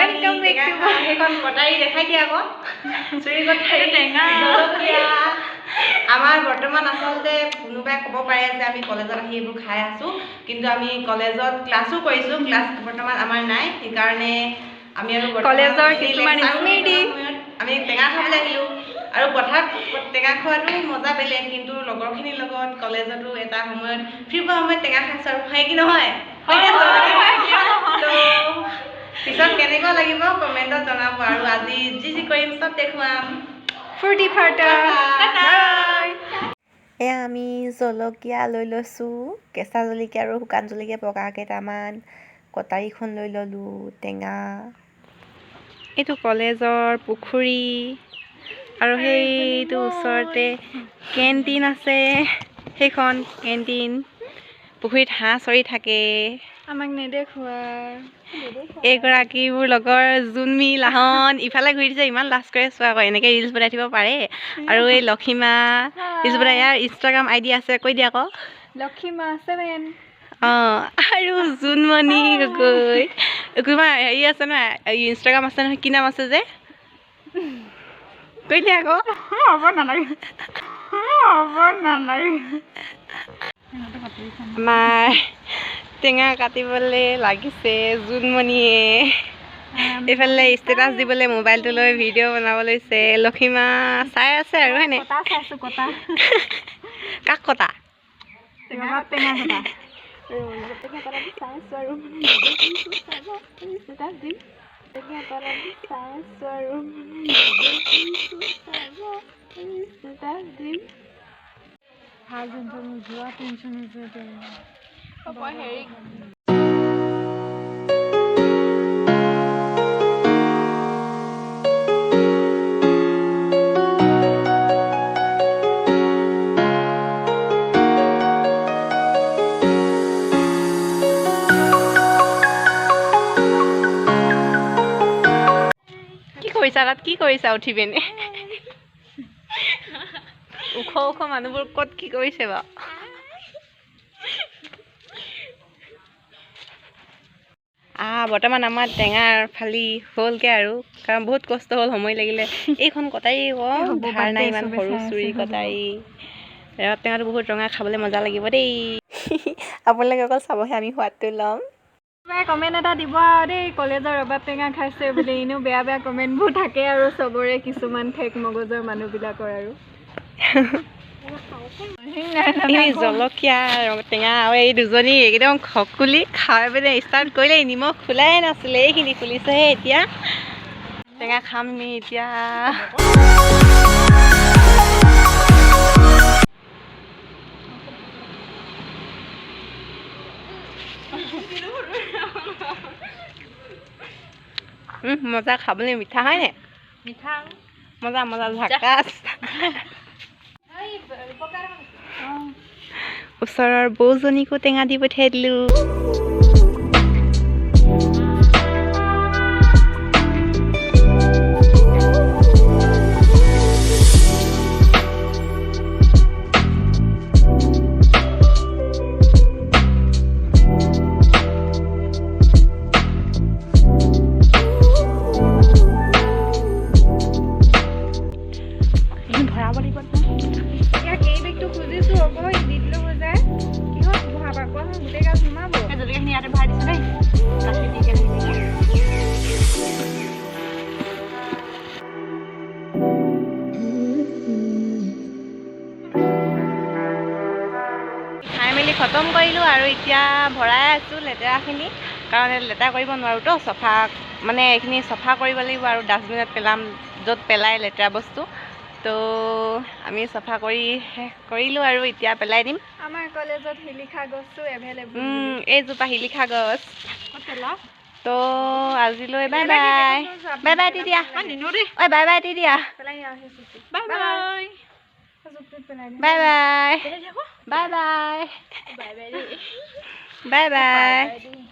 welcome back to সেইখন কটাই দেখাই দিয়া আকৌ চুৰি কটাই টেঙা আমাৰ বৰ্তমান আচলতে কোনোবাই ক'ব পাৰে যে আমি কলেজত আহি এইবোৰ খাই আছো কিন্তু আমি কলেজত ক্লাছো কৰিছো ক্লাছ বৰ্তমান আমাৰ নাই সেইকাৰণে আমি আৰু কলেজৰ কিছুমান স্মৃতি আমি টেঙা খাবলৈ আহিলো আৰু পথাৰত টেঙা খোৱাটো মজা বেলেগ কিন্তু লগৰখিনিৰ লগত কলেজতো এটা সময়ত ফ্ৰী পোৱা সময়ত টেঙা খাইছো আৰু হয় কি নহয় পিছত কেনেকুৱা লাগিব কমেণ্টত জনাব আৰু আজি যি কৰিম চব দেখুৱাম ফূৰ্তি ফাৰ্তা এয়া আমি জলকীয়া লৈ লৈছোঁ কেঁচা জলকীয়া আৰু শুকান জলকীয়া পকা কেইটামান কটাৰীখন লৈ ল'লোঁ টেঙা এইটো কলেজৰ পুখুৰী আৰু সেইটো ওচৰতে কেণ্টিন আছে সেইখন কেণ্টিন পুখুৰীত হাঁহ চৰি থাকে আমাক নেদেখুৱা এইগৰাকী মোৰ লগৰ জুনমি লাহন ইফালে ঘূৰি দিছে ইমান লাজ কৰি চোৱা আকৌ এনেকৈ ৰিলচ বনাই দিব পাৰে আৰু এই লক্ষীমা ৰিলচ বনাই ইয়াৰ ইনষ্টাগ্ৰাম আইডি আছে কৈ দিয়া আকৌ লক্ষীমা 7 অঁ আৰু জোনমণি গগৈ কোনোবা হেৰি আছে নহয় ইনষ্টাগ্ৰাম আছে নহয় কি নাম আছে যে কৈ দিয়া আকৌ হ'ব নালাগে আমাৰ টেঙা কাটিবলৈ লাগিছে জোনমণিয়ে এইফালে ষ্টেটাছ দিবলৈ মোবাইলটো লৈ ভিডিঅ' বনাব লৈছে লক্ষীমা চাই আছে আৰু হয়নে কাক কটা তাত কি কৰিছা উঠি পিনে ওখ ওখ মানুহবোৰ ক'ত কি কৰিছে বাৰু বৰ্তমান আমাৰ টেঙাৰ ফালি হ'লগৈ আৰু কাৰণ বহুত কষ্ট হ'ল সময় লাগিলে এইখন কটাৰী ধাৰ নাই ইমান সৰু চুৰি কটাৰী টেঙাটো বহুত ৰঙা খাবলৈ মজা লাগিব দেই আপোনালোকে অকল চাবহে আমি সোৱাদটো ল'ম কমেণ্ট এটা দিব আৰু দেই কলেজৰ ৰবাব টেঙা খাইছে বুলি এনেও বেয়া বেয়া কমেণ্টবোৰ থাকে আৰু চবৰে কিছুমান ঠেক মগজৰ মানুহবিলাকৰ আৰু জলকীয়া টেঙা আৰু এই দুজনী একদম খকুলি খাই পিনে ষ্টাৰ্ট কৰিলে নিমখ খোলাই নাছিলে এইখিনি খুলিছেহে এতিয়া টেঙা খাম আমি এতিয়া মজা খাবলৈ মিঠা হয়নে মিঠা মজা মজা ঝাকাছ ওচৰৰ বৌজনীকো টেঙা দি পঠিয়াই দিলোঁ খতম কৰিলোঁ আৰু এতিয়া ভৰাই আছোঁ লেতেৰাখিনি কাৰণ লেতেৰা কৰিব নোৱাৰোঁতো চফা মানে এইখিনি চফা কৰিব লাগিব আৰু ডাষ্টবিনত পেলাম য'ত পেলাই লেতেৰা বস্তু তো আমি চফা কৰি শেষ কৰিলোঁ আৰু এতিয়া পেলাই দিম আমাৰ কলেজত শিলিখা গছটো এভেইলেবল এইজোপা শিলিখা গছ তো আজিলৈ bye bye bye by the দিয়া ঐ বাই বাই দি দিয়া bye bye bye bye bye bye bye bye